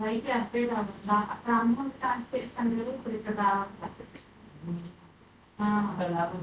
అయితే అప్పుడే రామ్మోహన్ స్టార్ట్ చేస్తాను కదా ఇప్పుడు ఇక్కడ లాభం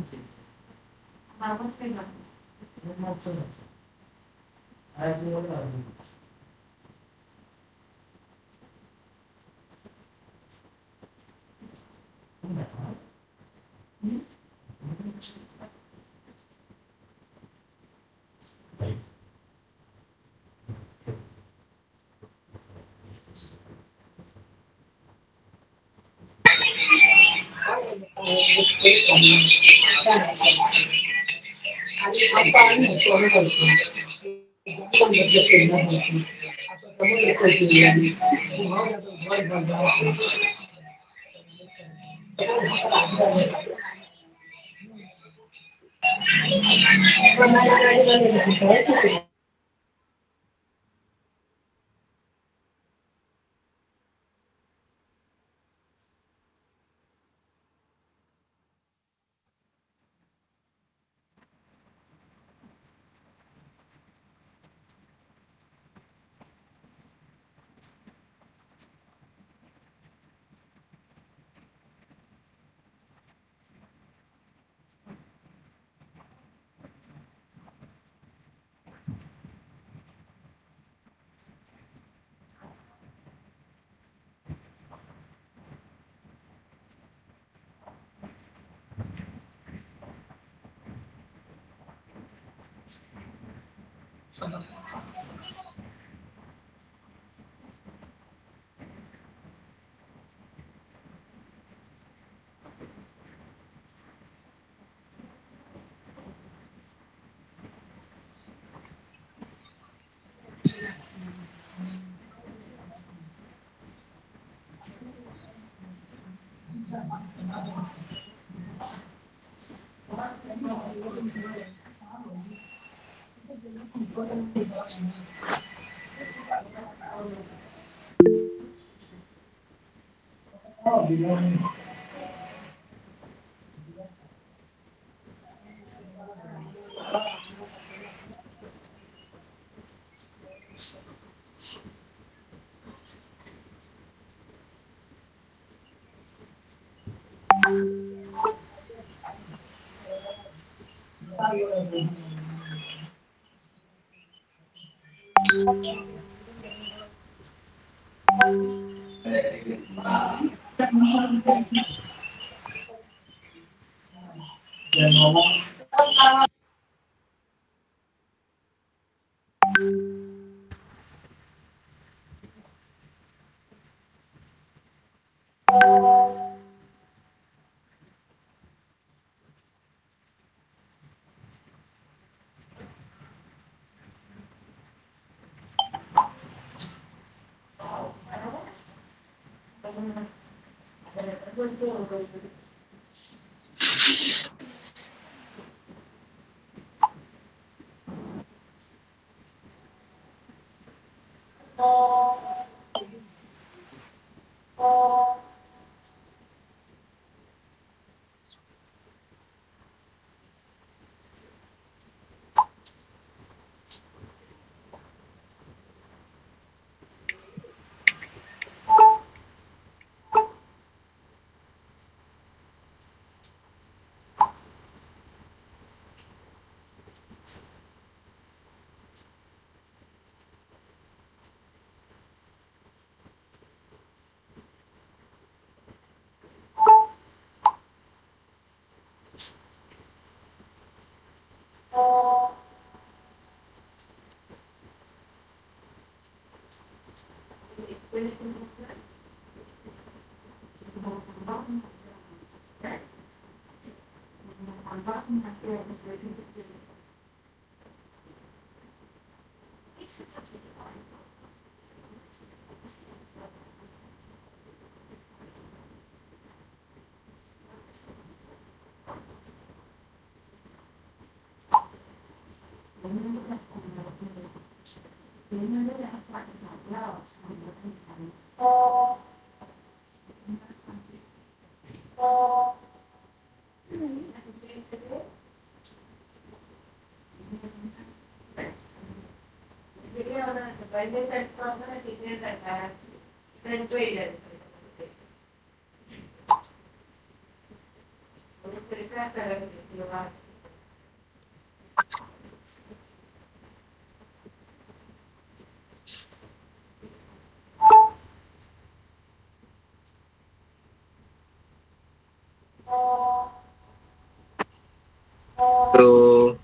So,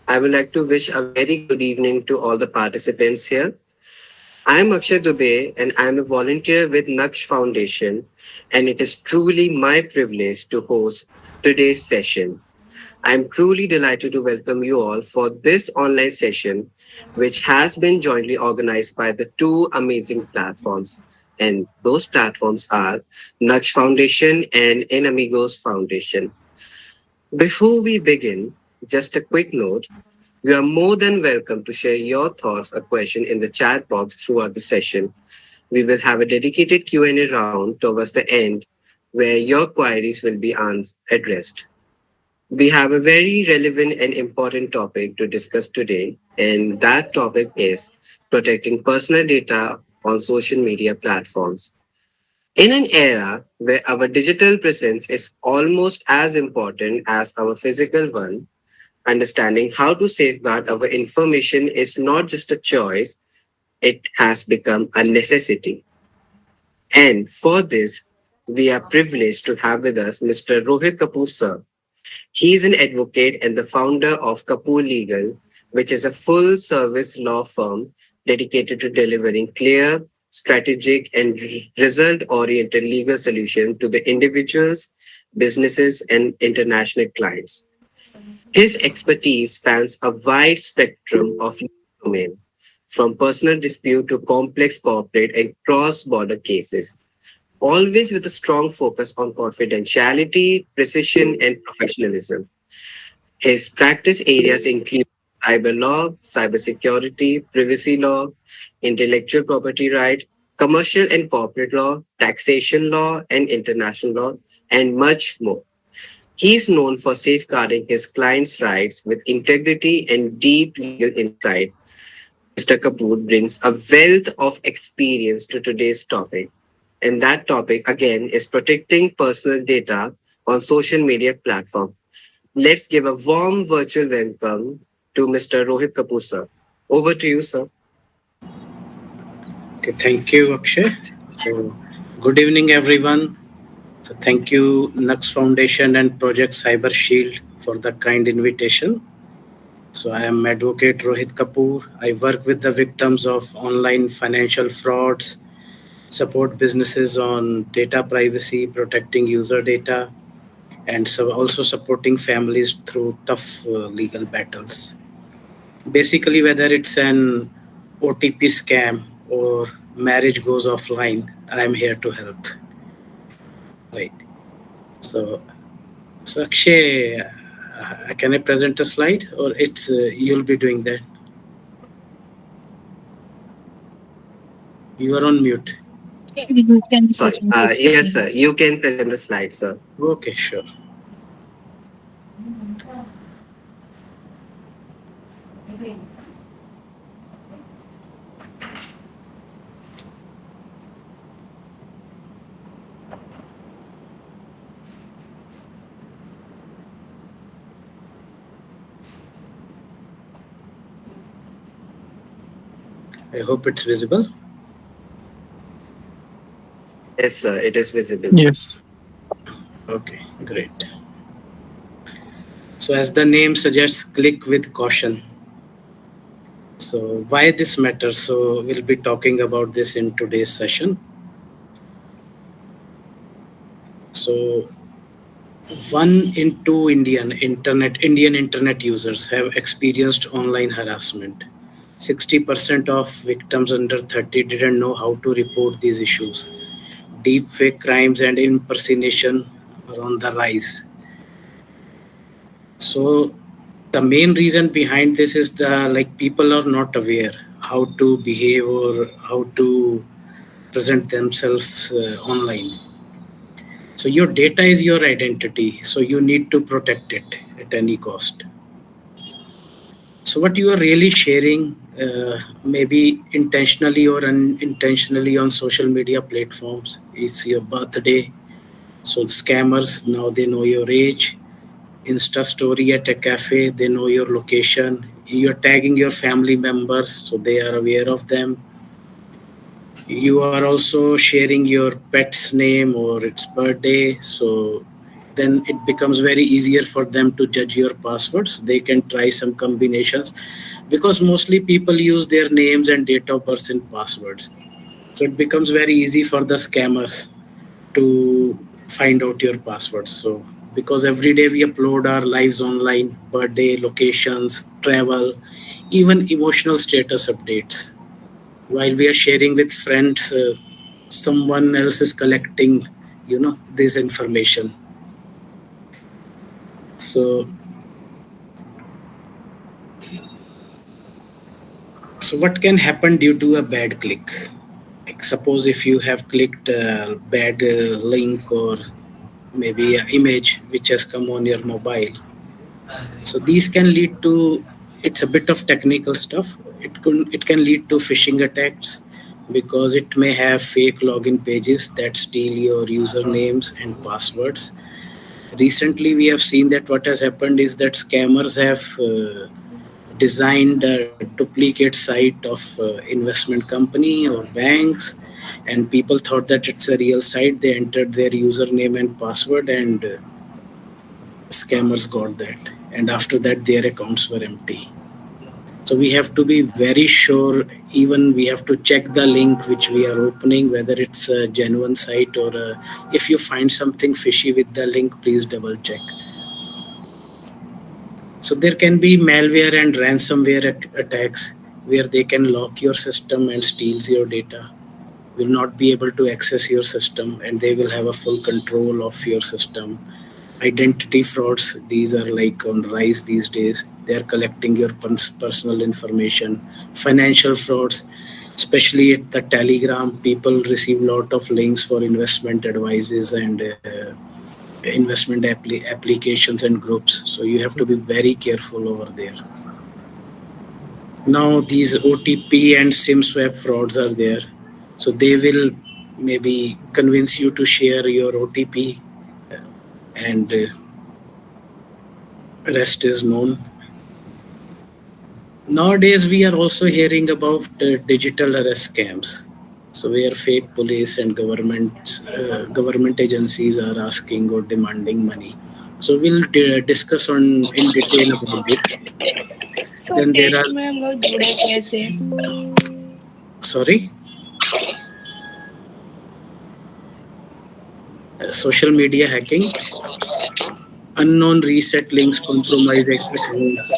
I would like to wish a very good evening to all the participants here. I am Akshay Dubey and I am a volunteer with Naksh Foundation, and it is truly my privilege to host today's session. I am truly delighted to welcome you all for this online session, which has been jointly organized by the two amazing platforms. And those platforms are Naksh Foundation and In Amigos Foundation. Before we begin, just a quick note. You are more than welcome to share your thoughts or question in the chat box throughout the session. We will have a dedicated Q&A round towards the end where your queries will be addressed. We have a very relevant and important topic to discuss today, and that topic is protecting personal data on social media platforms. In an era where our digital presence is almost as important as our physical one, understanding how to safeguard our information is not just a choice, it has become a necessity. And for this, we are privileged to have with us Mr. Rohit Kapoor, sir. He is an advocate and the founder of Kapoor Legal, which is a full service law firm dedicated to delivering clear, strategic, and result oriented legal solutions to the individuals, businesses, and international clients. His expertise spans a wide spectrum of legal domain, from personal dispute to complex corporate and cross-border cases, always with a strong focus on confidentiality, precision, and professionalism. His practice areas include cyber law, cybersecurity, privacy law, intellectual property right, commercial and corporate law, taxation law, and international law, and much more. He is known for safeguarding his clients' rights with integrity and deep legal insight. Mr. Kapoor brings a wealth of experience to today's topic, and that topic again is protecting personal data on social media platforms. Let's give a warm virtual welcome to Mr. Rohit Kapoor, sir. Over to you, sir. Okay, thank you, Akshay. So, good evening, everyone. So, thank you, Naksh Foundation and Project CyberShield for the kind invitation. So, I am Advocate Rohit Kapoor. I work with the victims of online financial frauds, support businesses on data privacy, protecting user data, and so also supporting families through tough legal battles. Basically, whether it's an OTP scam or marriage goes offline, I'm here to help. Right. So, so Akshay, can I present a slide or it's you'll be doing that? You are on mute. You can Sorry. present the Yes, sir. slides. You can present the slide, sir. Okay, sure. I hope it's visible. Yes, sir. It is visible. Yes. Okay, great. So, as the name suggests, click with caution. So why this matters? So we'll be talking about this in today's session. So one in two Indian internet users have experienced online harassment. 60% of victims under 30 didn't know how to report these issues. Deep fake crimes and impersonation are on the rise. So the main reason behind this is the like people are not aware how to behave or how to present themselves online. So your data is your identity, so you need to protect it at any cost. So what you are really sharing, maybe intentionally or unintentionally on social media platforms, is your birthday. So scammers now they know your age. Insta story at a cafe, they know your location. You're tagging your family members, so they are aware of them. You are also sharing your pet's name or its birthday, so then it becomes very easier for them to judge your passwords. They can try some combinations because mostly people use their names and date of birth in passwords, so it becomes very easy for the scammers to find out your passwords. So because every day we upload our lives online, birthday, locations, travel, even emotional status updates, while we are sharing with friends, someone else is collecting, this information. So so what can happen due to a bad click? Like suppose if you have clicked a bad link or maybe an image which has come on your mobile, so these can lead to, it's a bit of technical stuff, it can lead to phishing attacks because it may have fake login pages that steal your usernames and passwords. Recently we have seen that what has happened is that scammers have designed a duplicate site of investment company or banks, and people thought that it's a real site. They entered their username and password, and scammers got that, and after that their accounts were empty. So we have to be very sure, even we have to check the link which we are opening whether it's a genuine site, or if you find something fishy with the link, please double check. So there can be malware and ransomware attacks where they can lock your system and steals your data, will not be able to access your system, and they will have a full control of your system. Identity frauds, these are like on rise these days. They are collecting your personal information. Financial frauds, especially at the Telegram, people receive lot of links for investment advices and investment applications and groups, so you have to be very careful over there. Now these OTP and SIM swap frauds are there, so they will maybe convince you to share your OTP, and rest is known. Nowadays we are also hearing about digital arrest scams, so where fake police and government agencies are asking or demanding money. So we'll discuss on in detail about this. तो Then there test are, में हम लोग जुड़े कैसे? sorry, social media hacking, unknown reset links, compromise accounts,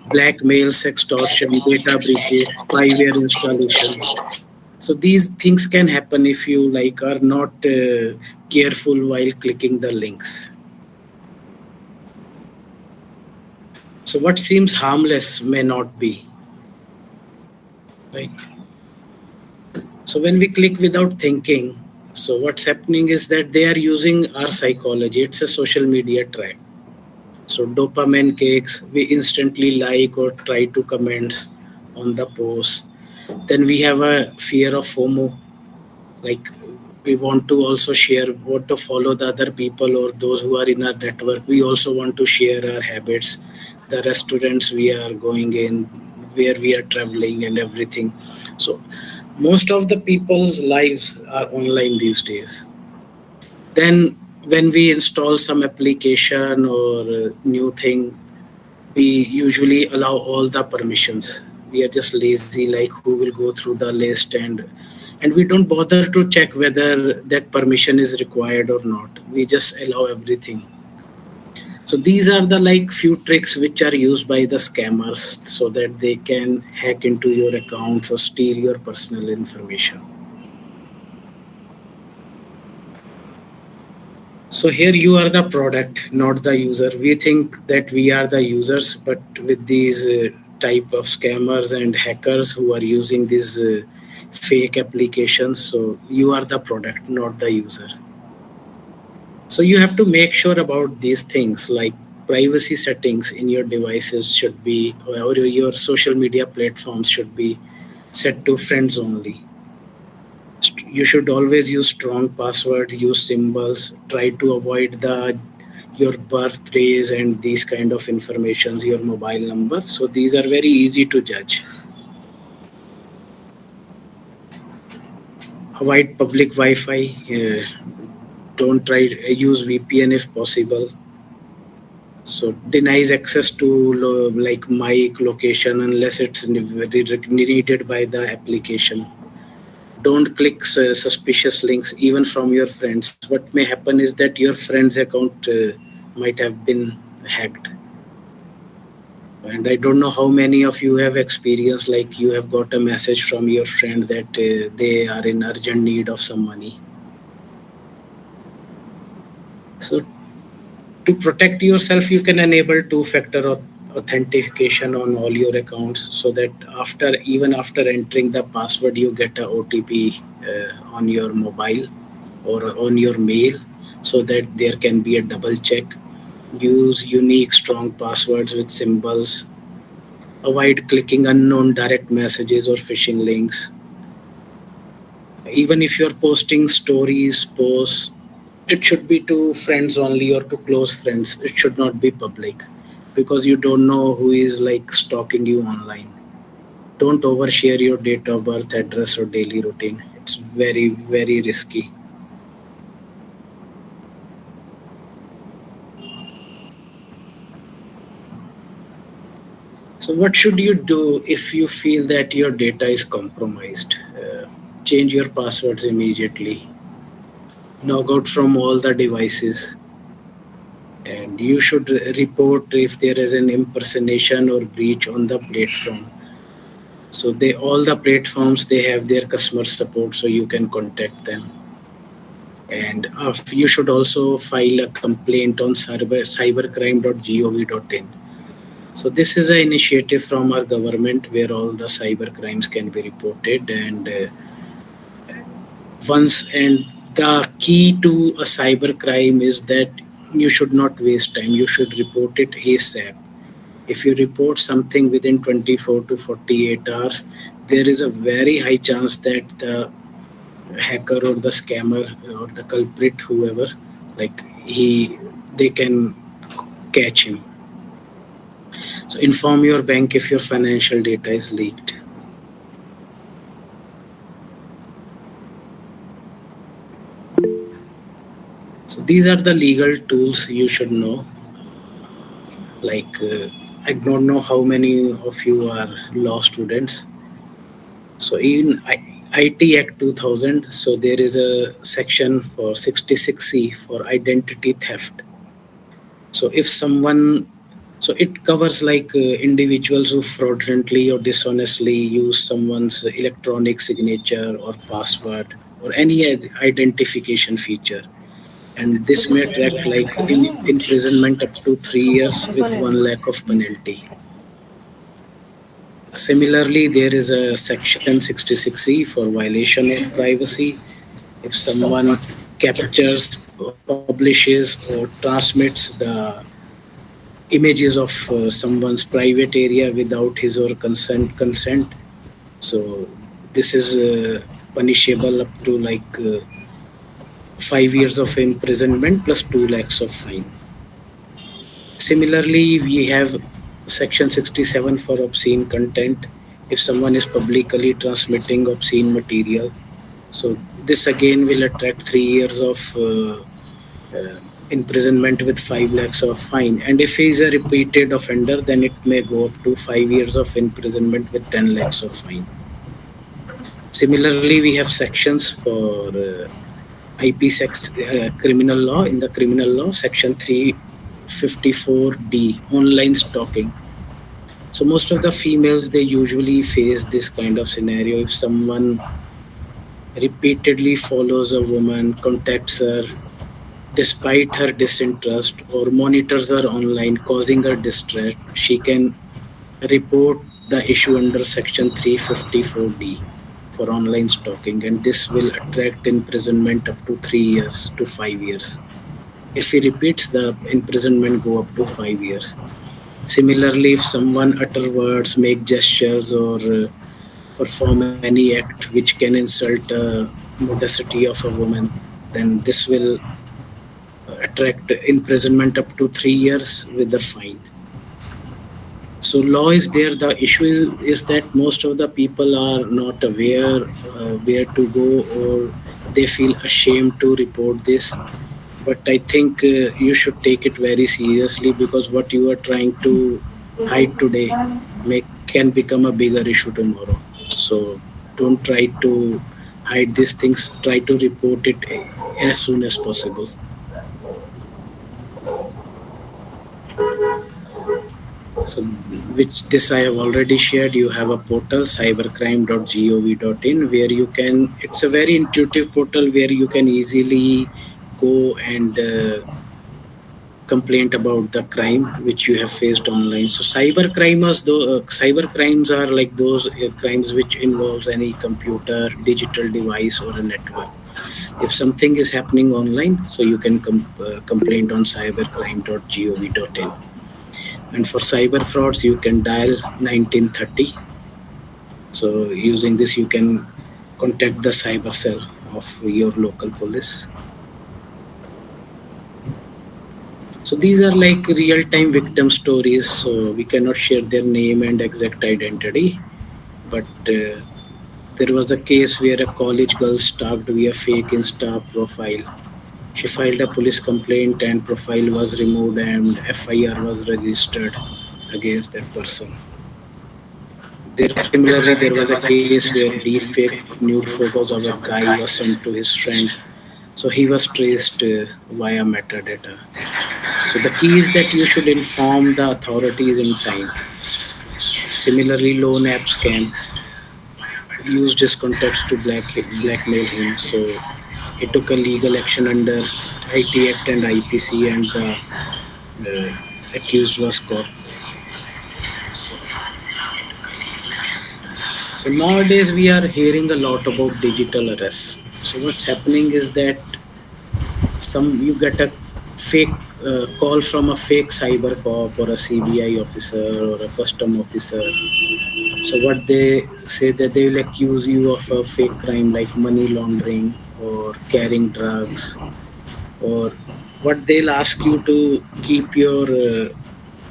blackmail, sextortion, data breaches, spyware installation. So these things can happen if you like are not careful while clicking the links. So what seems harmless may not be, right? So when we click without thinking, so what's happening is that they are using our psychology. It's a social media trap. So dopamine cakes, we instantly like or try to comments on the post. Then we have a fear of FOMO, like we want to also share, want to follow the other people or those who are in our network. We also want to share our habits, the restaurants we are going in, where we are traveling and everything. So most of the people's lives are online these days. Then when we install some application or new thing, we usually allow all the permissions. We are just lazy, like who will go through the list, and we don't bother to check whether that permission is required or not. We just allow everything. So these are the like few tricks which are used by the scammers so that they can hack into your accounts or steal your personal information. So here you are the product, not the user. We think that we are the users, but with these type of scammers and hackers who are using these fake applications, so you are the product, not the user. So you have to make sure about these things like privacy settings in your devices should be, or your social media platforms should be set to friends only. You should always use strong passwords, use symbols, try to avoid the your birthdays and these kind of informations, your mobile number. So these are very easy to judge. Avoid public Wi-Fi. Don't try use VPN if possible. So denies access to like mic location unless it's needed by the application. Don't click suspicious links even from your friends. What may happen is that your friend's account might have been hacked, and I don't know how many of you have experienced like you have got a message from your friend that they are in urgent need of some money. So to protect yourself, you can enable two-factor authentication on all your accounts so that after even after entering the password you get a OTP on your mobile or on your mail, so that there can be a double check. Use unique strong passwords with symbols. Avoid clicking unknown direct messages or phishing links. Even if you're posting stories, posts, it should be to friends only or to close friends. It should not be public because you don't know who is like stalking you online. Don't overshare your date of birth, address, or daily routine. It's very, very risky. So, what should you do if you feel that your data is compromised? Change your passwords immediately. Log out from all the devices, and you should report if there is an impersonation or breach on the platform. So they all the platforms they have their customer support, so you can contact them. And you should also file a complaint on cybercrime.gov.in. So this is an initiative from our government where all the cyber crimes can be reported, and once and the key to a cyber crime is that you should not waste time. You should report it ASAP. If you report something within 24 to 48 hours, there is a very high chance that the hacker or the scammer or the culprit, whoever, like they can catch him. So inform your bank if your financial data is leaked. So these are the legal tools you should know. Like I don't know how many of you are law students. So in IT Act 2000, so there is a section for 66C for identity theft. So if someone, so it covers like individuals who fraudulently or dishonestly use someone's electronic signature or password or any identification feature, and this may attract like imprisonment up to 3 years with 1 lakh of penalty. Similarly, there is a section 66C for violation of privacy. If someone captures or publishes or transmits the images of someone's private area without his or consent, so this is punishable up to like 5 years of imprisonment plus 2 lakhs of fine. Similarly, we have section 67 for obscene content. If someone is publicly transmitting obscene material, so this again will attract 3 years of imprisonment with 5 lakhs of fine. And if he is a repeated offender, then it may go up to 5 years of imprisonment with 10 lakhs of fine. Similarly, we have sections for criminal law. In the criminal law, section 354D, online stalking. So most of the females, they usually face this kind of scenario. If someone repeatedly follows a woman, contacts her despite her disinterest, or monitors her online, causing her distress, she can report the issue under section 354D for online stalking, and this will attract imprisonment up to 3 years to 5 years. If he repeats, the imprisonment go up to 5 years. Similarly, if someone utter words, make gestures, or perform any act which can insult modesty of a woman, then this will attract imprisonment up to 3 years with a fine. So law is there. The issue is that most of the people are not aware where to go, or they feel ashamed to report this. But I think you should take it very seriously, because what you are trying to hide today can become a bigger issue tomorrow. So don't try to hide these things. Try to report it as soon as possible. So, which this I have already shared. You have a portal, cybercrime.gov.in, where you can. It's a very intuitive portal where you can easily go and complaint about the crime which you have faced online. So cyber crimes are like those crimes which involves any computer, digital device, or a network. If something is happening online, so you can complain on cybercrime.gov.in. And for cyber frauds, you can dial 1930. So using this, you can contact the cyber cell of your local police. So these are like real-time victim stories. So we cannot share their name and exact identity. But there was a case where a college girl stalked via fake Insta profile. She filed a police complaint, and profile was removed, and FIR was registered against that person. Similarly, there was a case where deepfake nude photos of a guy was sent to his friends. So he was traced via metadata. So the key is that you should inform the authorities in time. Similarly, loan app scam used his contacts to blackmail him. So he took a legal action under IT Act and IPC, and the accused was caught. So nowadays we are hearing a lot about digital arrests. So what's happening is that you get a fake call from a fake cyber cop or a CBI officer or a custom officer. So what they say, that they will accuse you of a fake crime like money laundering or carrying drugs, or what they'll ask you to keep your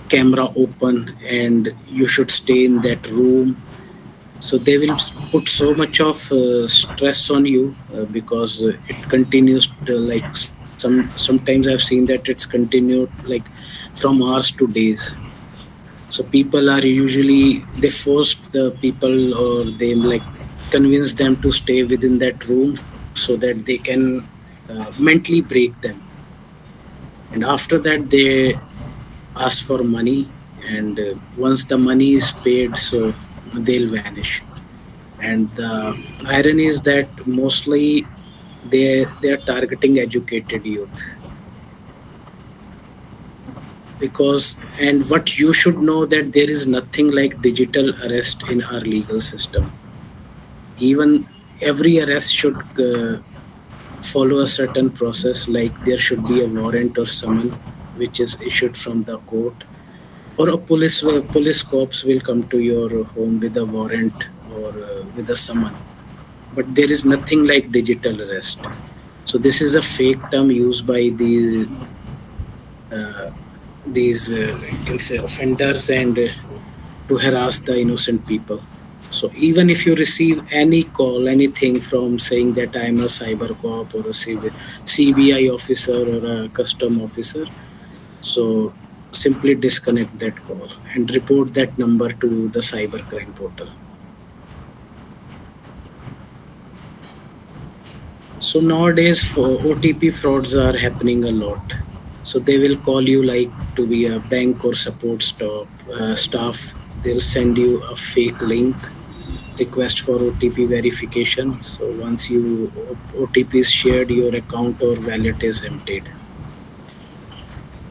camera open and you should stay in that room. So they will put so much of stress on you because it continues to, like, sometimes I've seen that it's continued like from hours to days. So people are usually, they force the people, or they like convince them to stay within that room so that they can mentally break them. And after that they ask for money, and once the money is paid, so they'll vanish. And the irony is that mostly they are targeting educated youth. Because, and what you should know, that there is nothing like digital arrest in our legal system. Even every arrest should follow a certain process, like there should be a warrant or summon which is issued from the court, or a police cops will come to your home with a warrant or with a summon. But there is nothing like digital arrest. So this is a fake term used by uh, these you can say offenders, and to harass the innocent people. So even if you receive any call, anything from saying that I am a cyber cop or a CBI officer or a custom officer, so simply disconnect that call and report that number to the cybercrime portal. So nowadays, for OTP frauds are happening a lot. So they will call you like to be a bank or support staff. They'll send you a fake link request for OTP verification. So once you OTP is shared, your account or wallet is emptied.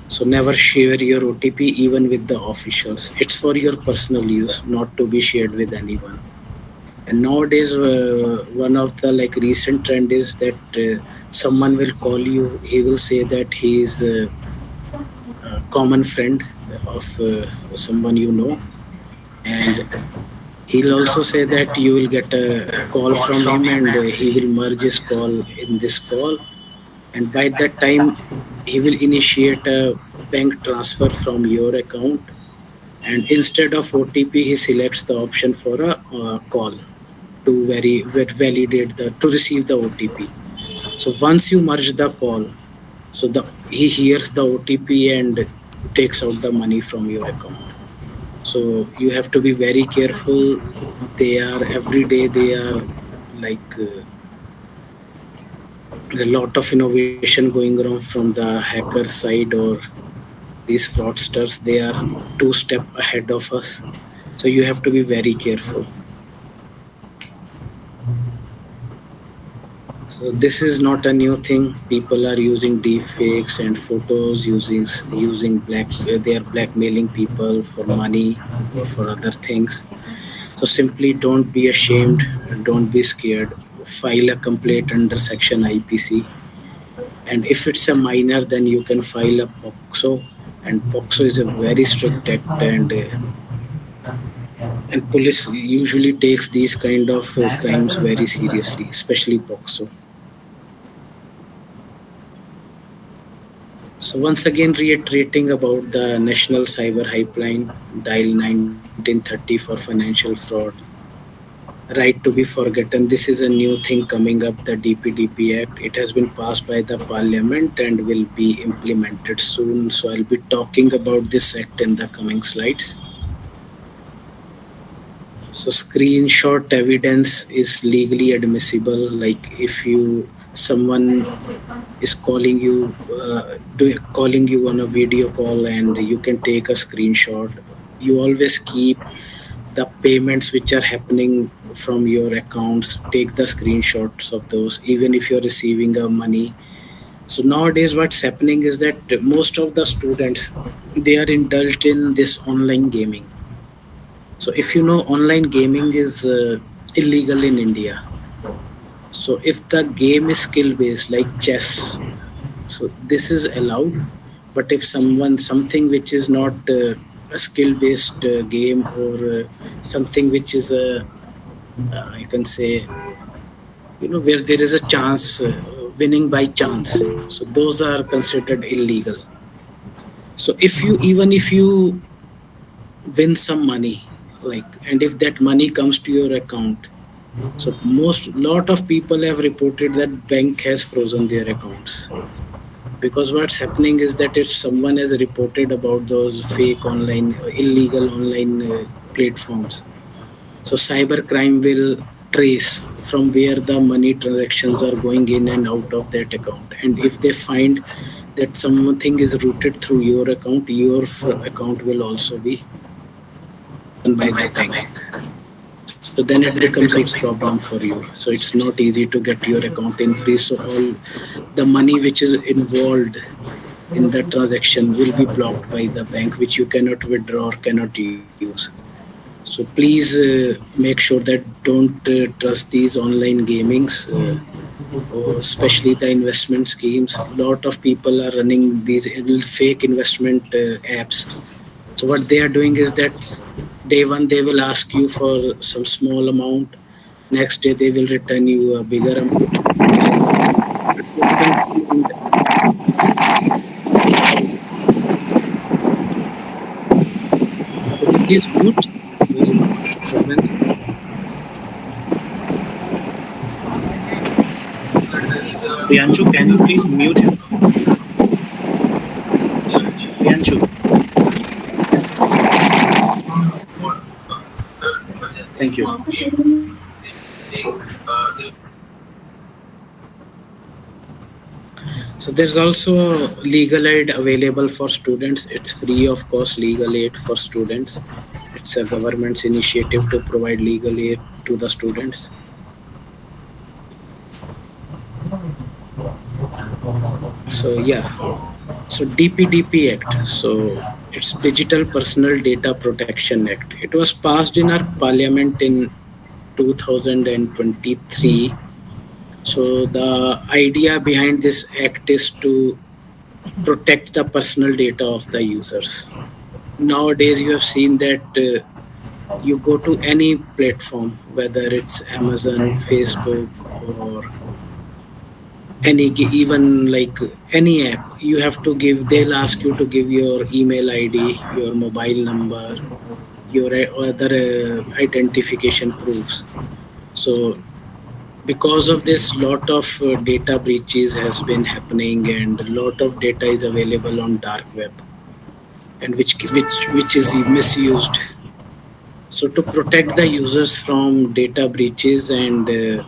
So never share your OTP even with the officials. It's for your personal use, not to be shared with anyone. And nowadays, one of the like recent trend is that someone will call you. He will say that he is a common friend of someone you know, and he'll also say that you will get a call from him, and he will merge his call in this call. And by that time, he will initiate a bank transfer from your account. And instead of OTP, he selects the option for a call to validate the to receive the OTP. So once you merge the call, so the he hears the OTP and takes out the money from your account. So you have to be very careful. They are every day they are like a lot of innovation going on from the hacker side or these fraudsters. They are two step ahead of us. So you have to be very careful. So this is not a new thing. People are using deep fakes and photos, using they are blackmailing people for money or for other things. So simply don't be ashamed, don't be scared. File a complaint under section IPC, and if it's a minor, then you can file a POXO. And POXO is a very strict act, and police usually takes these kind of crimes very seriously, especially POXO. So once again, reiterating about the National Cyber Helpline, dial 1930 for financial fraud. Right to be forgotten. This is a new thing coming up, the DPDP Act. It has been passed by the Parliament and will be implemented soon. So I'll be talking about this act in the coming slides. So screenshot evidence is legally admissible. Like if you someone is calling you on a video call and you can take a screenshot. You always keep the payments which are happening from your accounts. Take the screenshots of those, even if you're receiving a money. So nowadays, what's happening is that most of the students they are indulged in this online gaming. So if you know, online gaming is illegal in India. So if the game is skill based like chess, so this is allowed. But if something which is not a skill based game, or something which is a I can say, where there is a chance, winning by chance, so those are considered illegal. So if you win some money, like, and if that money comes to your account, so most lot of people have reported that bank has frozen their accounts. Because what's happening is that if someone has reported about those fake online, illegal online platforms, so cybercrime will trace from where the money transactions are going in and out of that account. And if they find that something is routed through your account, your account will also be frozen by the bank. So then it becomes a big problem for you. So it's not easy to get your account in freeze. So all the money which is involved in the transaction will be blocked by the bank, which you cannot withdraw or cannot use. So please make sure that don't trust these online gamings, or especially the investment schemes. A lot of people are running these fake investment apps. So what they are doing is that day one they will ask you for some small amount. Next day they will return you a bigger amount. Could you please mute? There is a lot of disturbance. Priyanshu, can you please mute him? Priyanshu, thank you. So there's also legal aid available for students. It's free of cost legal aid for students. It's a government's initiative to provide legal aid to the students. So yeah, so DPDP Act. So it's Digital Personal Data Protection Act. It was passed in our parliament in 2023. So the idea behind this act is to protect the personal data of the users. Nowadays, you have seen that you go to any platform, whether it's Amazon, Facebook, or even like any app, you have to give. They'll ask you to give your email ID, your mobile number, your other identification proofs. So because of this, lot of data breaches has been happening, and a lot of data is available on dark web, and which is misused. So to protect the users from data breaches and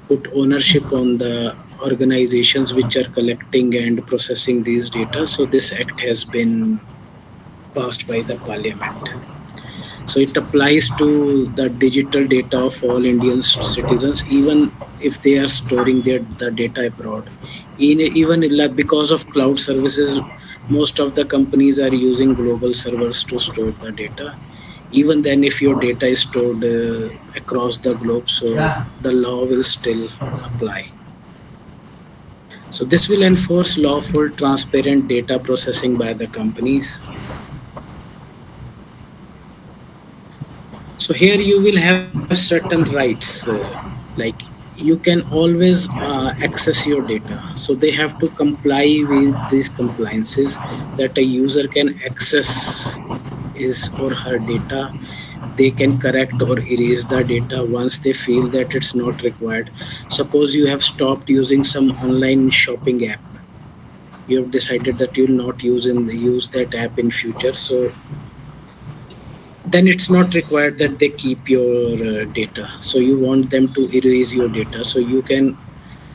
put ownership on the organizations which are collecting and processing these data, so this act has been passed by the parliament. So it applies to the digital data of all Indian citizens, even if they are storing the data abroad. Even because of cloud services, most of the companies are using global servers to store the data. Even then, if your data is stored across the globe, so the law will still apply. So this will enforce lawful, transparent data processing by the companies. So here you will have certain rights, like you can always access your data. So they have to comply with these compliances that a user can access his or her data. They can correct or erase the data once they feel that it's not required. Suppose you have stopped using some online shopping app. You have decided that you'll not use that app in future. So then it's not required that they keep your data. So you want them to erase your data, so you can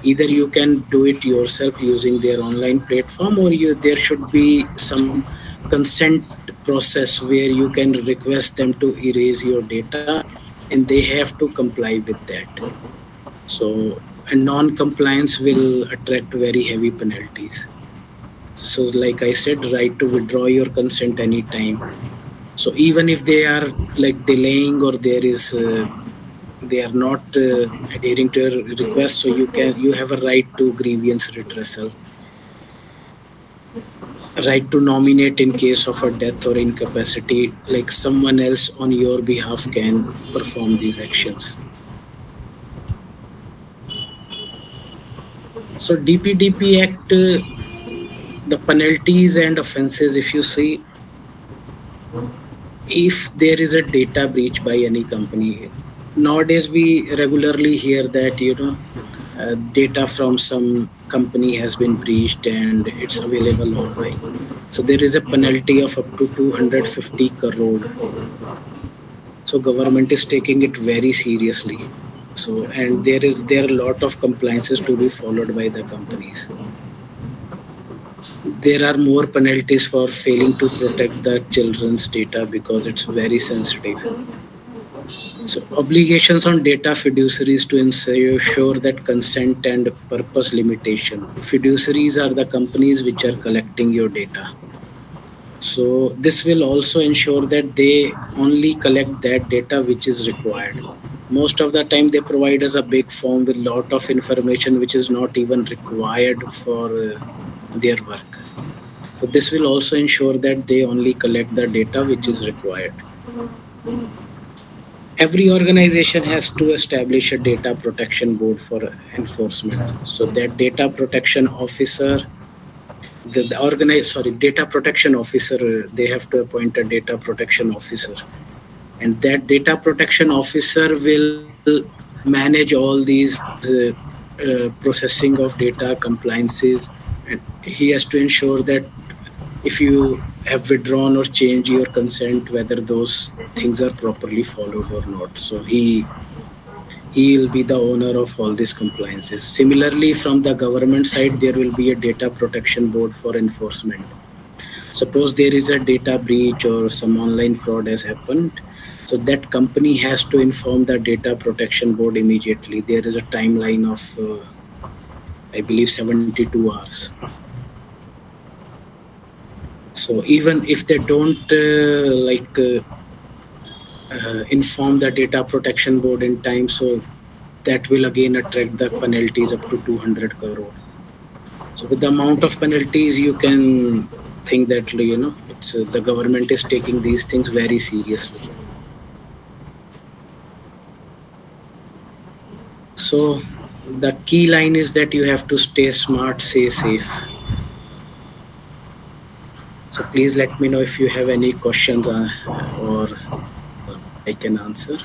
either you can do it yourself using their online platform, or there should be some consent process where you can request them to erase your data, and they have to comply with that. So and non-compliance will attract very heavy penalties. So like I said, right to withdraw your consent anytime. So even if they are like delaying, or there is they are not adhering to your request, so you have a right to grievance redressal, right to nominate in case of a death or incapacity, like someone else on your behalf can perform these actions. So DPDP Act, the penalties and offenses, if you see, if there is a data breach by any company, nowadays we regularly hear that data from some company has been breached and it's available online. So there is a penalty of up to 250 crore. So government is taking it very seriously. So and there are a lot of compliances to be followed by the companies. There are more penalties for failing to protect the children's data because it's very sensitive. So obligations on data fiduciaries to ensure that consent and purpose limitation. Fiduciaries are the companies which are collecting your data. So this will also ensure that they only collect that data which is required. Most of the time they provide us a big form with lot of information which is not even required for their work. So this will also ensure that they only collect the data which is required. Every organization has to establish a data protection board for enforcement. So that data protection officer, data protection officer, they have to appoint a data protection officer, and that data protection officer will manage all these processing of data, compliances, and he has to ensure that if you have withdrawn or changed your consent, whether those things are properly followed or not. So he will be the owner of all these compliances. Similarly, from the government side, there will be a data protection board for enforcement. Suppose there is a data breach or some online fraud has happened, so that company has to inform the data protection board immediately. There is a timeline of I believe 72 hours. So even if they don't inform the data protection board in time, so that will again attract the penalties up to 200 crore. So with the amount of penalties, you can think that it's the government is taking these things very seriously. So the key line is that you have to stay smart, stay safe. So please let me know if you have any questions or I can answer.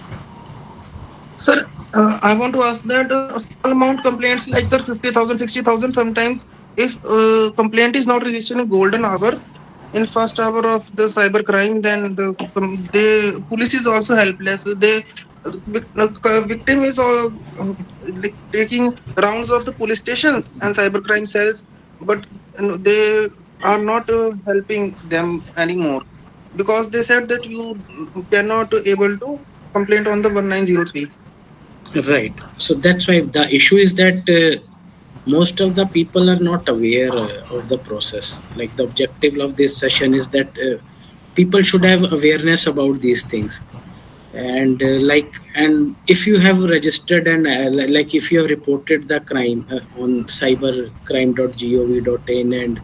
Sir, I want to ask that small amount complaints like sir 50,000, 60,000. Sometimes if complaint is not registered in golden hour, in first hour of the cyber crime, then the police is also helpless. They victim is all like taking rounds of the police stations and cyber crime cells, but they are not helping them anymore because they said that you cannot able to complaint on the 1903. Right. So that's why the issue is that most of the people are not aware of the process. Like the objective of this session is that people should have awareness about these things. And and if you have registered and like if you have reported the crime on cybercrime.gov.in and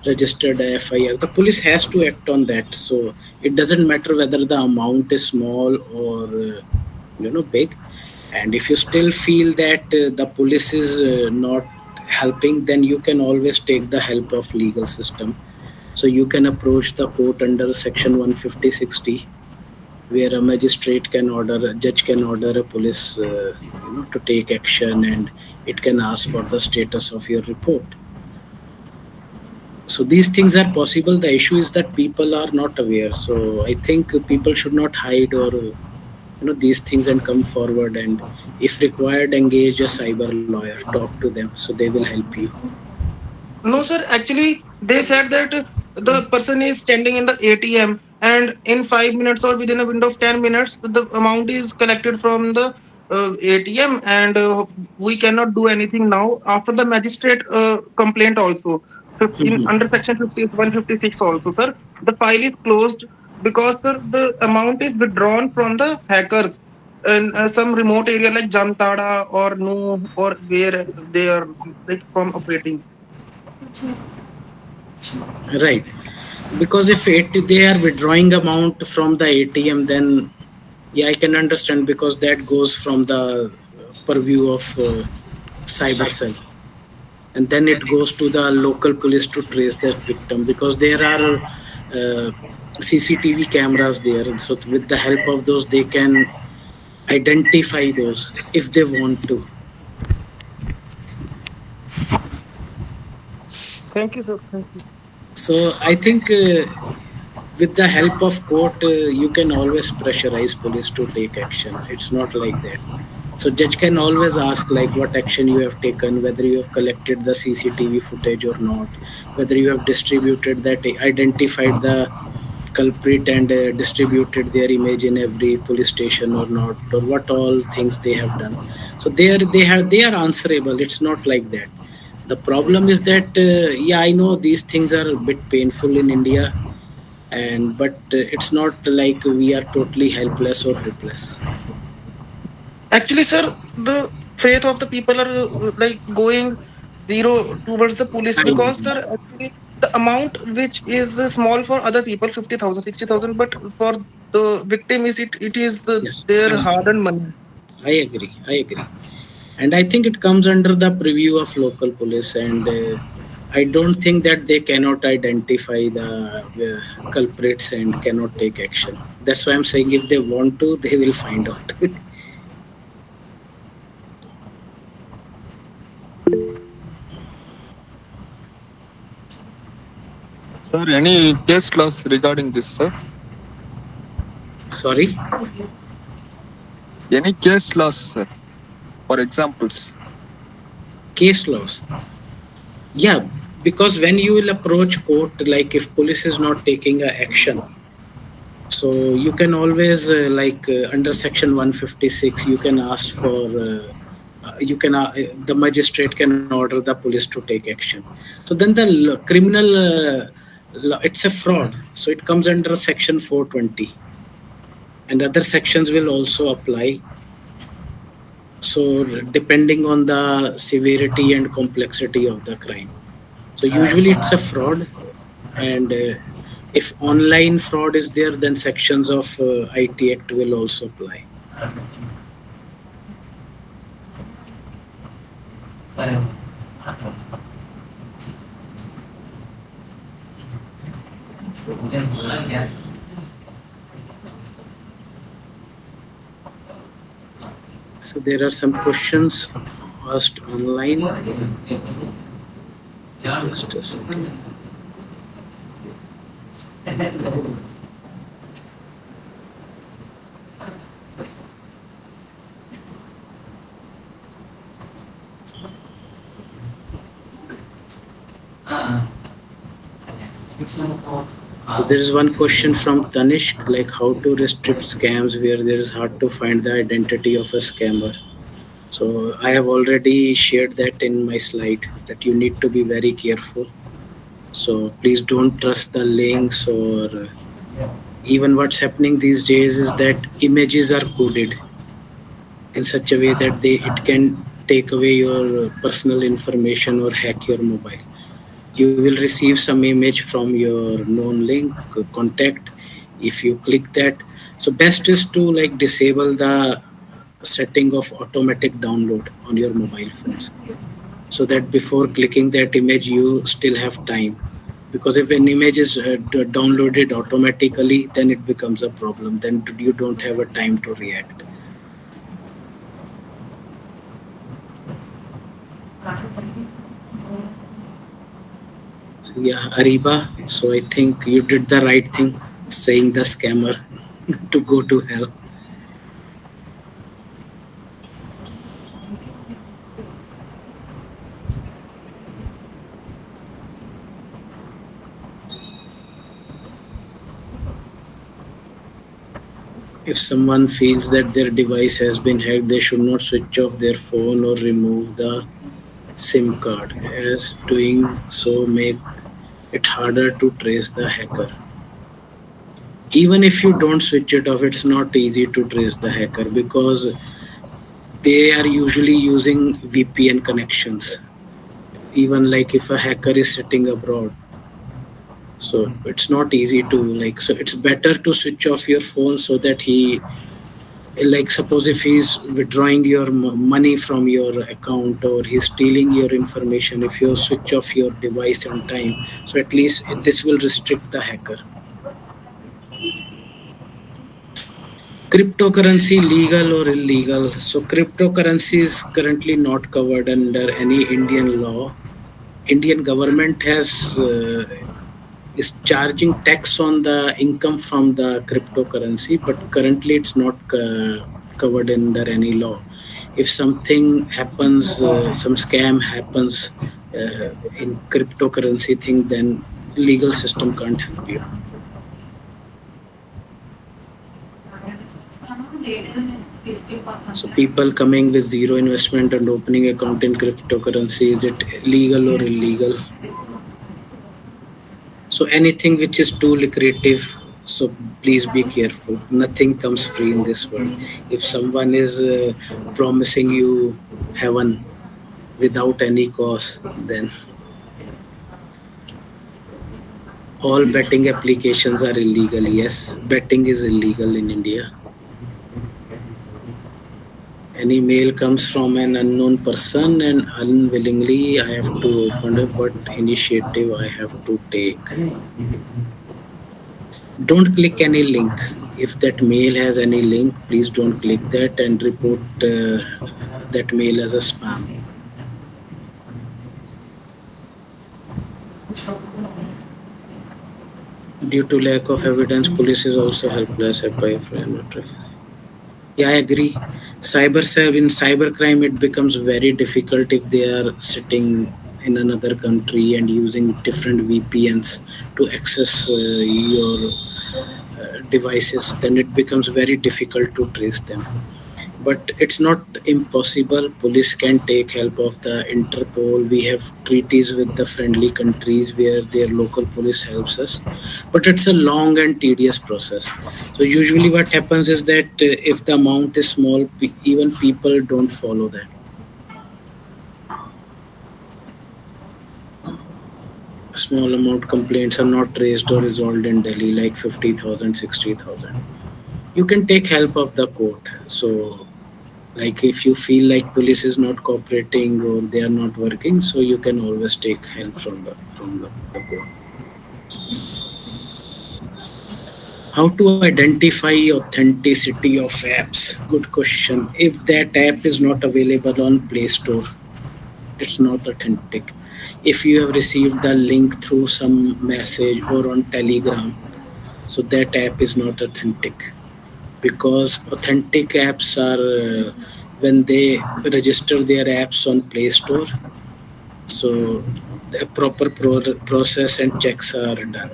registered a FIR, the police has to act on that. So it doesn't matter whether the amount is small or big. And if you still feel that the police is not helping, then you can always take the help of legal system. So you can approach the court under section 150/60, where a magistrate can order, a judge can order a police to take action, and it can ask for the status of your report. So these things are possible. The issue is that people are not aware. So I think people should not hide or these things and come forward, and if required, engage a cyber lawyer, talk to them, so they will help you. No, sir. Actually, they said that the person is standing in the ATM, and in 5 minutes or within a window of 10 minutes, the amount is collected from the ATM, and we cannot do anything now. After the magistrate complaint, also 15 Mhm. under section 50 156 also, sir, the file is closed because sir, the amount is withdrawn from the hackers in some remote area like Jamtada or No or where they are like from operating. Right, because if they are withdrawing amount from the ATM, then yeah, I can understand, because that goes from the purview of cyber cell, and then it goes to the local police to trace that victim, because there are CCTV cameras there. And so with the help of those, they can identify those if they want to. Thank you, sir. Thank you. So I think with the help of court, you can always pressurize police to take action. It's not like that. So judge can always ask like what action you have taken, whether you have collected the CCTV footage or not, whether you have distributed that, identified the culprit and distributed their image in every police station or not, or what all things they have done. So they are answerable. It's not like that. The problem is that yeah, I know these things are a bit painful in India, and but it's not like we are totally helpless or hopeless. Actually, sir, the faith of the people are like going zero towards the police I know. because, sir, actually, the amount which is small for other people, 50,000, 60,000, but for the victim is it is Yes, their hard-earned money. I agree. I agree. And I think it comes under the purview of local police, and I don't think that they cannot identify the culprits and cannot take action. That's why I'm saying if they want to, they will find out. Sir, any case laws regarding this, sir? Sorry, Any case laws, sir? For examples. case laws. Yeah, because when you will approach court, like if police is not taking a action, so you can always under section 156, you can ask for. You can the magistrate can order the police to take action. So then the criminal it's a fraud, so it comes under section 420, and other sections will also apply. So depending on the severity and complexity of the crime, so usually it's a fraud. And if online fraud is there, then sections of IT Act will also apply. So there are some questions asked online. Just a second. So there is one question from Tanishk, like how to restrict scams where there is hard to find the identity of a scammer. So I have already shared that in my slide that you need to be very careful. So please don't trust the links, or even what's happening these days is that images are coded in such a way that it can take away your personal information or hack your mobile. You will receive some image from your known link contact. If you click that, so best is to like disable the setting of automatic download on your mobile phones, so that before clicking that image you still have time. Because if an image is downloaded automatically, then it becomes a problem, then you don't have a time to react. So yeah, Ariba, so I think you did the right thing saying the scammer to go to hell. If someone feels that their device has been hacked, they should not switch off their phone or remove the SIM card, as doing so make it harder to trace the hacker. Even if you don't switch it off, it's not easy to trace the hacker because they are usually using VPN connections. Even like if a hacker is sitting abroad, so it's not easy to like. So it's better to switch off your phone so that like suppose if he's withdrawing your money from your account or he's stealing your information, if you switch off your device on time, so at least this will restrict the hacker. Cryptocurrency, legal or illegal? So cryptocurrency is currently not covered under any Indian law. Indian government has is charging tax on the income from the cryptocurrency, but currently it's not covered under any law. If something happens, some scam happens in cryptocurrency thing, then legal system can't help you. So people coming with zero investment and opening account in cryptocurrency, is it legal or illegal? So anything which is too lucrative, so please be careful. Nothing comes free in this world. If someone is promising you heaven without any cause, then all betting applications are illegal. Yes, betting is illegal in India. Any mail comes from an unknown person and unwillingly I have to open it, what initiative I have to take? Don't click any link. If that mail has any link, please don't click that and report that mail as a spam. Due to lack of evidence, police is also helpless. Yeah, I agree. In cybercrime, it becomes very difficult if they are sitting in another country and using different VPNs to access your devices. Then it becomes very difficult to trace them. But it's not impossible. Police can take help of the Interpol. We have treaties with the friendly countries where their local police helps us, but it's a long and tedious process. So usually what happens is that if the amount is small, even people don't follow that. Small amount complaints are not raised or resolved in Delhi, like 50,000, 60,000. You can take help of the court. So like if you feel like police is not cooperating or they are not working, so you can always take help from the court. How to identify authenticity of apps? Good question. If that app is not available on Play Store, it's not authentic. If you have received the link through some message or on Telegram, so that app is not authentic, because authentic apps are when they register their apps on Play Store, so the proper process and checks are done.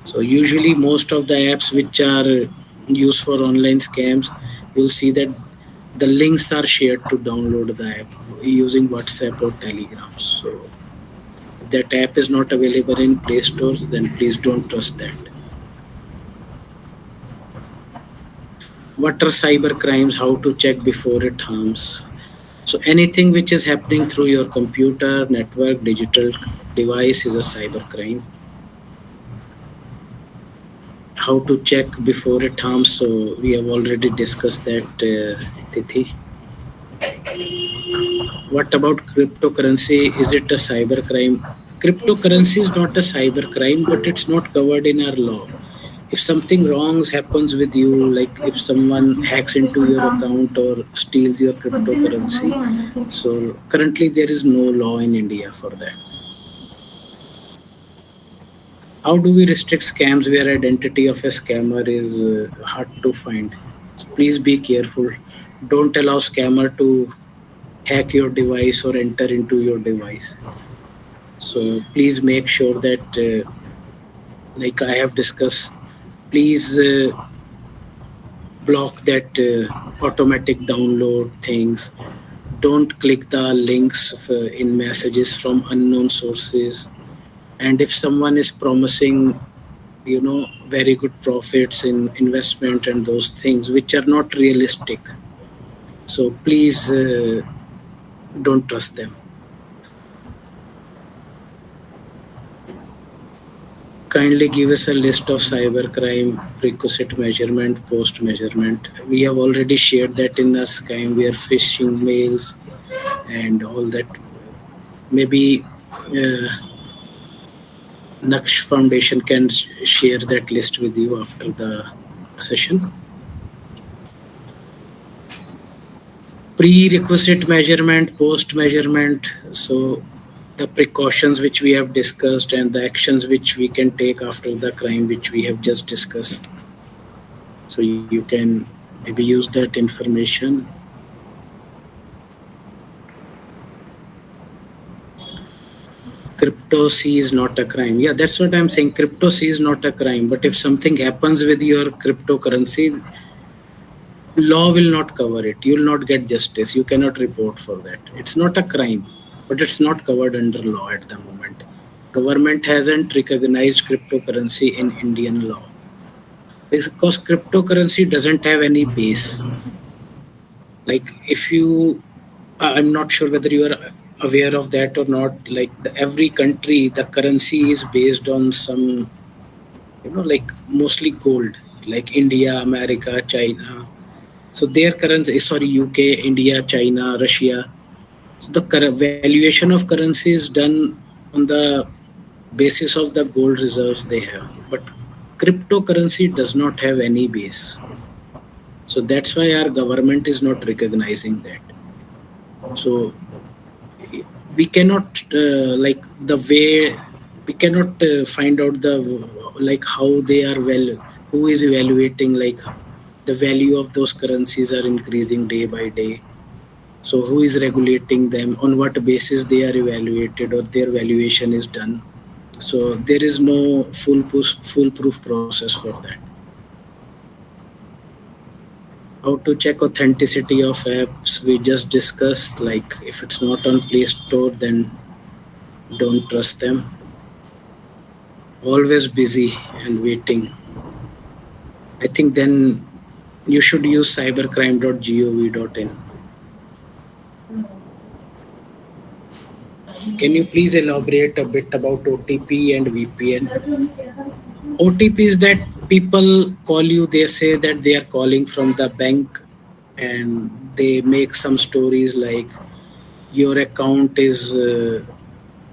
So usually most of the apps which are used for online scams, you'll see that the links are shared to download the app using WhatsApp or Telegram. So if that app is not available in Play Stores, then please don't trust that. What are cyber crimes? How to check before it harms? So anything which is happening through your computer, network, digital device is a cyber crime. How to check before it harms? So we have already discussed that, Tithi. What about cryptocurrency? Is it a cyber crime? Cryptocurrency is not a cyber crime, but it's not covered in our law. If something wrong happens with you, like if someone hacks into your account or steals your cryptocurrency, so currently there is no law in India for that. How do we restrict scams where identity of a scammer is hard to find? So please be careful. Don't allow scammer to hack your device or enter into your device. So please make sure that, like I have discussed, please block that automatic download things. Don't click the links in messages from unknown sources. And if someone is promising, very good profits in investment and those things which are not realistic, so please don't trust them. Kindly give us a list of cybercrime prerequisite measurement, post measurement. We have already shared that in our scam where phishing mails and all that. Maybe Naksh Foundation can share that list with you after the session. Prerequisite measurement, post measurement. So the precautions which we have discussed and the actions which we can take after the crime which we have just discussed. So you can maybe use that information. Crypto C is not a crime. Yeah, that's what I'm saying. Crypto C is not a crime. But if something happens with your cryptocurrency, law will not cover it. You will not get justice. You cannot report for that. It's not a crime, but it's not covered under law at the moment. Government hasn't recognized cryptocurrency in Indian law because cryptocurrency doesn't have any base. Like if you, I'm not sure whether you are aware of that or not. Like every country, the currency is based on some, like mostly gold. Like India, America, China. So their currency, sorry, UK, India, China, Russia. So the valuation of currency is done on the basis of the gold reserves they have. But cryptocurrency does not have any base. So that's why our government is not recognizing that. So we cannot, like the way we cannot find out the like how they are well, who is evaluating, like the value of those currencies are increasing day by day. So who is regulating them, on what basis they are evaluated or their valuation is done. So there is no foolproof process for that. How to check authenticity of apps, we just discussed, like if it's not on Play Store, then don't trust them. Always busy and waiting. I think then you should use cybercrime.gov.in. Can you please elaborate a bit about OTP and VPN? OTP is that people call you, they say that they are calling from the bank, and they make some stories like your account is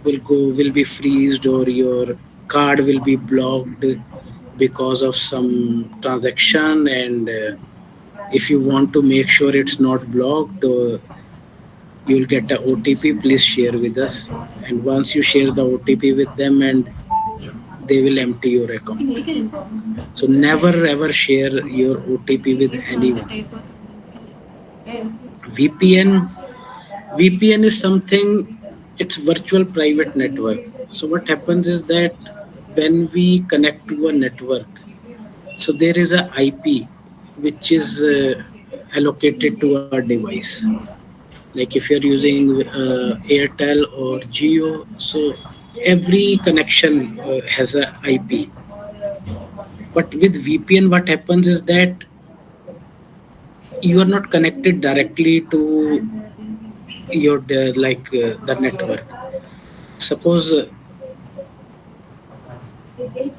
will be freezed, or your card will be blocked because of some transaction, and if you want to make sure it's not blocked, you'll get a OTP, please share with us. And once you share the OTP with them, and they will empty your account. So never ever share your OTP with anyone. VPN is something, it's virtual private network. So what happens is that when we connect to a network, so there is a IP which is allocated to our device. Like if you're using Airtel or Geo, so every connection has a IP. But with VPN, what happens is that you are not connected directly to your the network. Suppose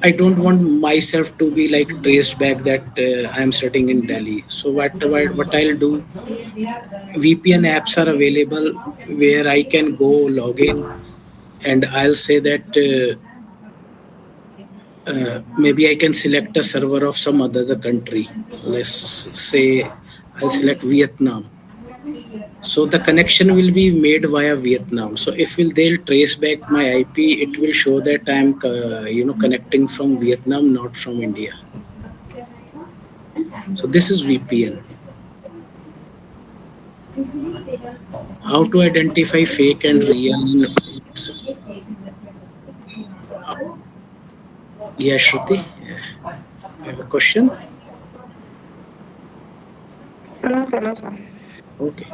I don't want myself to be like traced back that I am sitting in Delhi. So what I'll do, VPN apps are available where I can go log in, and I'll say that maybe I can select a server of some other country. Let's say I'll select Vietnam. So the connection will be made via Vietnam. So if they'll trace back my IP, it will show that I'm connecting from Vietnam, not from India. So this is VPN. How to identify fake and real? Yeah, Shruti, you have a question? No, sir, no, sir. Okay.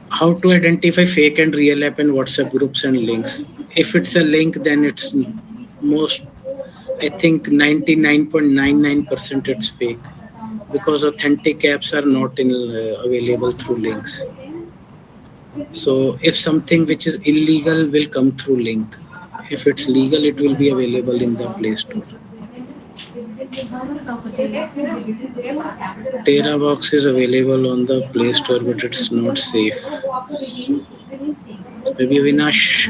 How to identify fake and real app in WhatsApp groups and links? If it's a link, then it's most, I think 99.99% it's fake, because authentic apps are not available through links. So if something which is illegal will come through link, if it's legal, it will be available in the Play Store. TerraBox is available on the Play Store, but it's not safe. Maybe Avinash,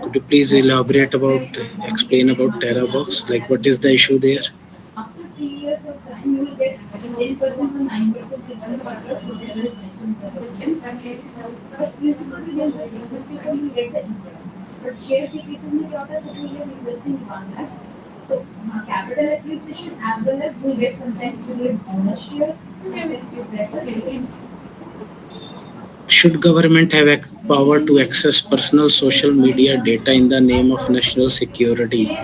could you please elaborate about, explain about TerraBox? Like, what is the issue there? Should government have power to access personal social media data in the name of national security?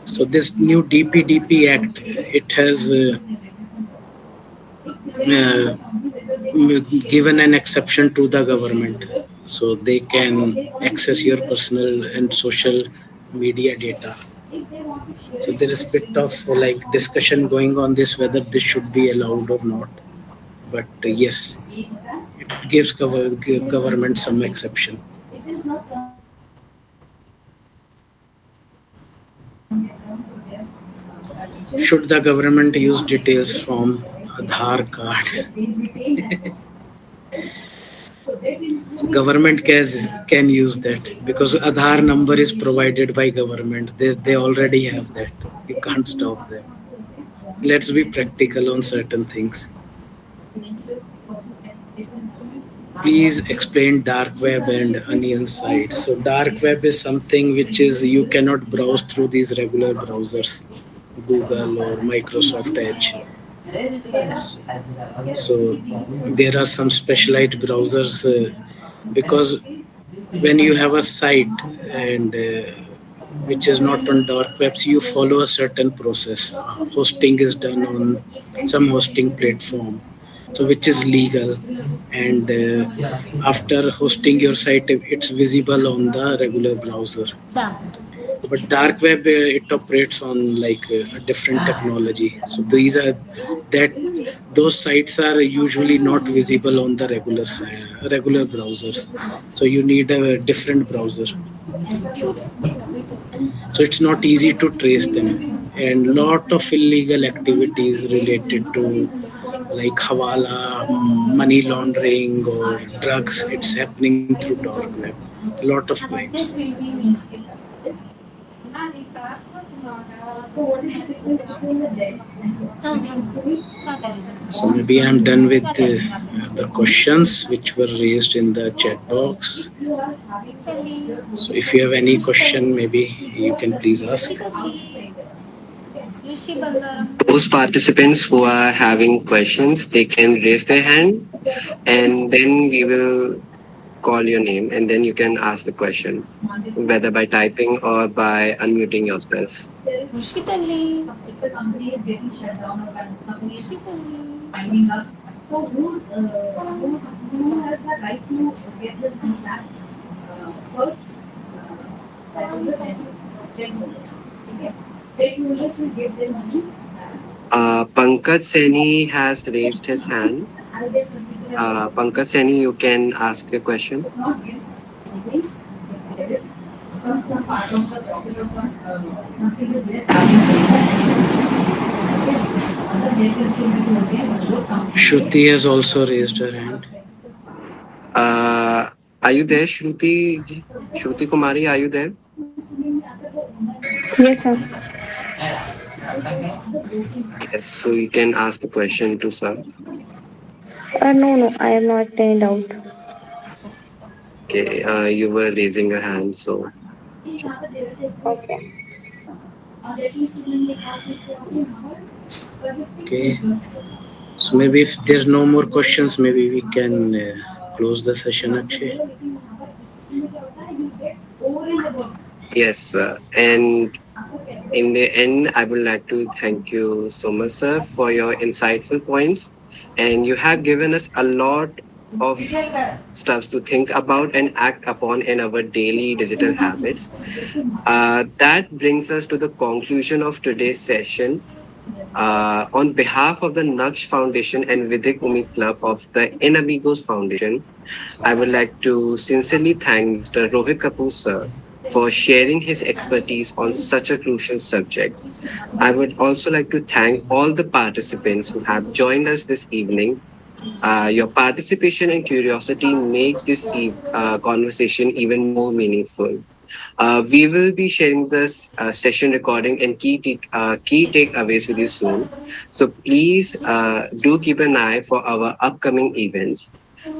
So this new DPDP Act, it has uh, given an exception to the government, so they can access your personal and social media data. So there is a bit of like discussion going on this, whether this should be allowed or not. But yes, it gives government some exception. Should the government use details from Aadhaar card? Government can use that because Aadhaar number is provided by government. They already have that. You can't stop them. Let's be practical on certain things. please explain dark web and onion sites. So dark web is something which is you cannot browse through these regular browsers, Google or Microsoft Edge. So there are some specialized browsers because when you have a site and which is not on dark webs, you follow a certain process. Hosting is done on some hosting platform, so which is legal, and after hosting your site, it's visible on the regular browser. But dark web it operates on like a different technology. So these are that those sites are usually not visible on the regular browsers. So you need a different browser, so it's not easy to trace them, and lot of illegal activities related to like hawala, money laundering or drugs, it's happening through dark web, lot of crimes. So maybe I'm done with the questions which were raised in the chat box. So if you have any question, maybe you can please ask. Those participants who are having questions, they can raise their hand, and then we will call your name, and then you can ask the question, whether by typing or by unmuting yourself. Pankaj Seni has raised his hand. Pankaj Seni, you can ask the question. Shruti has also raised her hand. Uh, are you there, Shruti? Shruti Kumari, are you there? Yes, sir. Yes, so you can ask the question to sir. No, no, I am not trained out. Okay, you were raising your hand, so Okay. Okay. So maybe if there's no more questions, maybe we can close the session, Akshay. yes, and in the end, I would like to thank you so much, sir, for your insightful points. And you have given us a lot of stuff to think about and act upon in our daily digital habits. That brings us to the conclusion of today's session. On behalf of the Naksh Foundation and Vidik Umid Club of the In Amigos Foundation, I would like to sincerely thank Mr. Rohit Kapoor, sir, for sharing his expertise on such a crucial subject. I would also like to thank all the participants who have joined us this evening. Your participation and curiosity make this conversation even more meaningful. We will be sharing this session recording and key takeaways with you soon. So please do keep an eye for our upcoming events.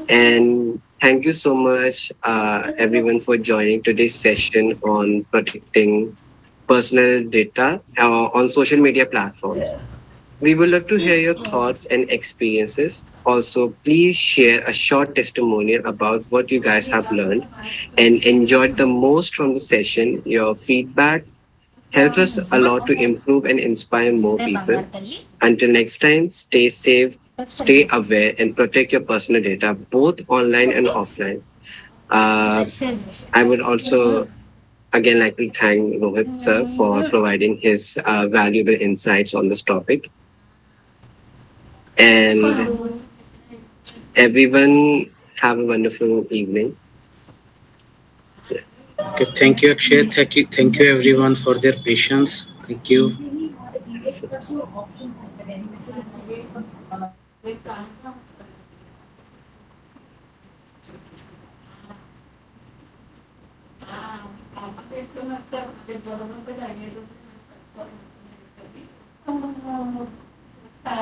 And thank you so much, everyone, for joining today's session on protecting personal data on social media platforms. We would love to hear your thoughts and experiences. Also, please share a short testimonial about what you guys have learned and enjoyed the most from the session. Your feedback helps us a lot to improve and inspire more people. Until next time, stay safe, stay aware, and protect your personal data both online and offline. Uh, I would also again like to thank Rohit sir for providing his valuable insights on this topic. And everyone have a wonderful evening. Okay, thank you, Akshay. Thank you everyone for their patience. Thank you.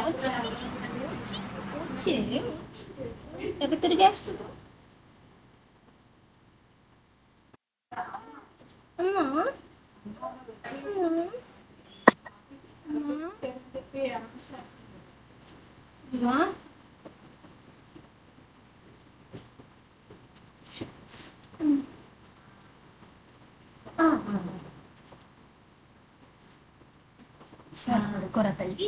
వచ్చి వచ్చి వచ్చి తెగ తిరిగేస్తుంది sir ಕೊರತಲ್ಲಿ